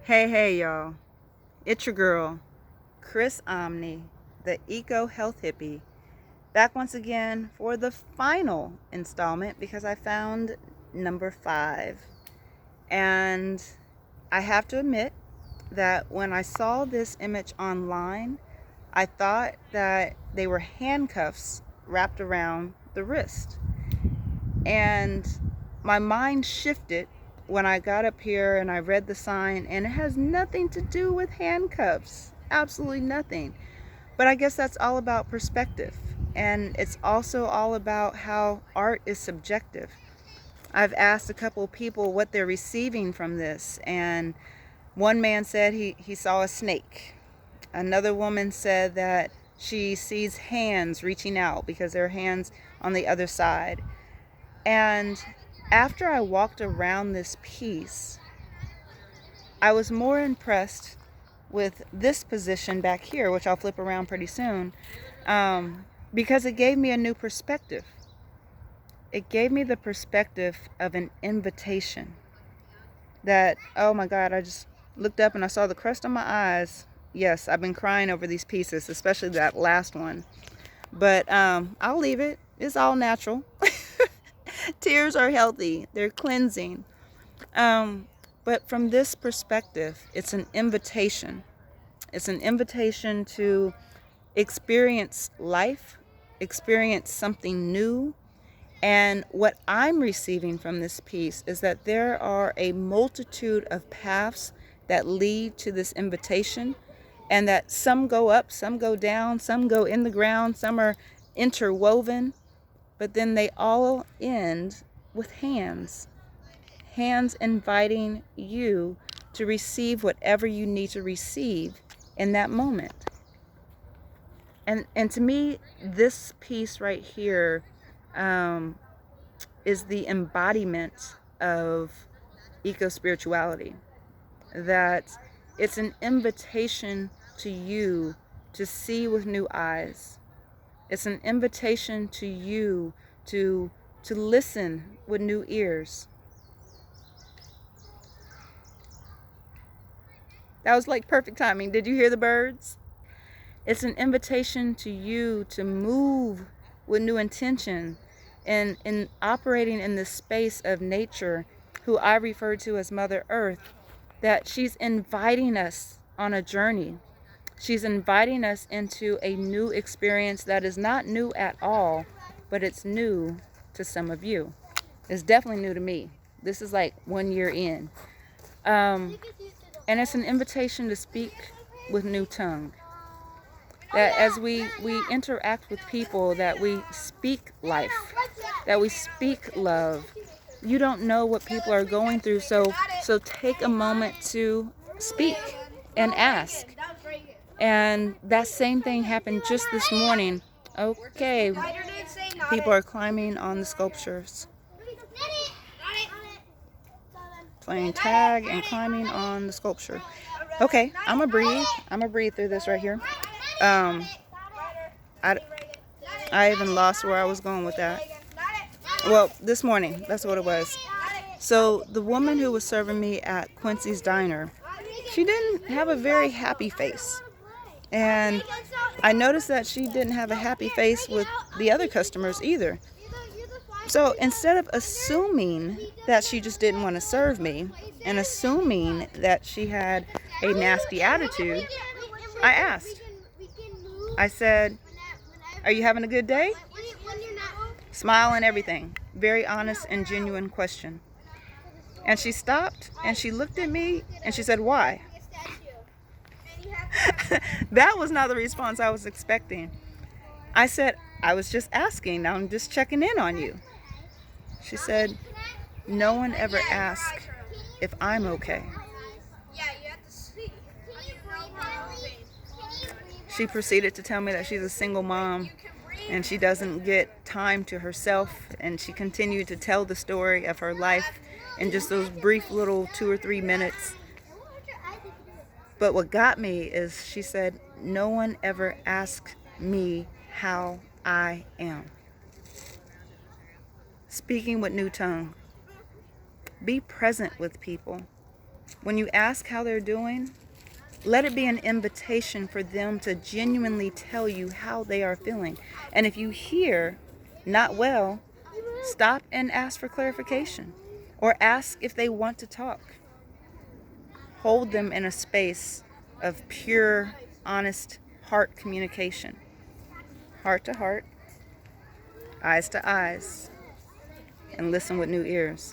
Hey, y'all. It's your girl, Chris Omni, the Eco Health Hippie, back once again for the final installment because I found number 5. And I have to admit that when I saw this image online, I thought that they were handcuffs wrapped around the wrist. And my mind shifted when I got up here and I read the sign, and it has nothing to do with handcuffs. Absolutely nothing. But I guess that's all about perspective. And it's also all about how art is subjective. I've asked a couple of people what they're receiving from this, and one man said he saw a snake. Another woman said that she sees hands reaching out because there are hands on the other side. And after I walked around this piece, I was more impressed with this position back here, which I'll flip around pretty soon, because it gave me a new perspective. It gave me the perspective of an invitation that, oh my God, I just looked up and I saw the crust on my eyes. Yes, I've been crying over these pieces, especially that last one. But I'll leave it. It's all natural. Tears are healthy. They're cleansing. But from this perspective, it's an invitation. It's an invitation to experience life, experience something new. And what I'm receiving from this piece is that there are a multitude of paths that lead to this invitation, and that some go up, some go down, some go in the ground, some are interwoven, but then they all end with hands. Hands inviting you to receive whatever you need to receive in that moment. And to me, this piece right here is the embodiment of eco-spirituality. That it's an invitation to you to see with new eyes. It's an invitation to you to listen with new ears. That was like perfect timing. Did you hear the birds? It's an invitation to you to move with new intention and in operating in this space of nature, who I refer to as Mother Earth, that she's inviting us on a journey. She's inviting us into a new experience that is not new at all, but it's new to some of you. It's definitely new to me. This is like 1 year in. And it's an invitation to speak with new tongue. That as we interact with people, that we speak life, that we speak love. You don't know what people are going through, so take a moment to speak and ask. And that same thing happened just this morning. Okay, people are climbing on the sculptures, playing tag and climbing on the sculpture. Okay, I'm gonna breathe. I'm gonna breathe through this right here. I even lost where I was going with that. Well, this morning, that's what it was. So the woman who was serving me at Quincy's Diner, she didn't have a very happy face. And I noticed that she didn't have a happy face with the other customers either. So instead of assuming that she just didn't want to serve me and assuming that she had a nasty attitude, I asked. I said, "Are you having a good day?" Smile and everything. Very honest and genuine question. And she stopped and she looked at me and she said, "Why?" That was not the response I was expecting. I said, "I was just asking. I'm just checking in on you." She said, "No one ever asks if I'm okay." She proceeded to tell me that she's a single mom and she doesn't get time to herself, and she continued to tell the story of her life in just those brief little 2 or 3 minutes. But what got me is she said, "No one ever asks me how I am." Speaking with new tongue. Be present with people. When you ask how they're doing, let it be an invitation for them to genuinely tell you how they are feeling. And if you hear not well, stop and ask for clarification or ask if they want to talk. Hold them in a space of pure, honest heart communication. Heart to heart, eyes to eyes, and listen with new ears.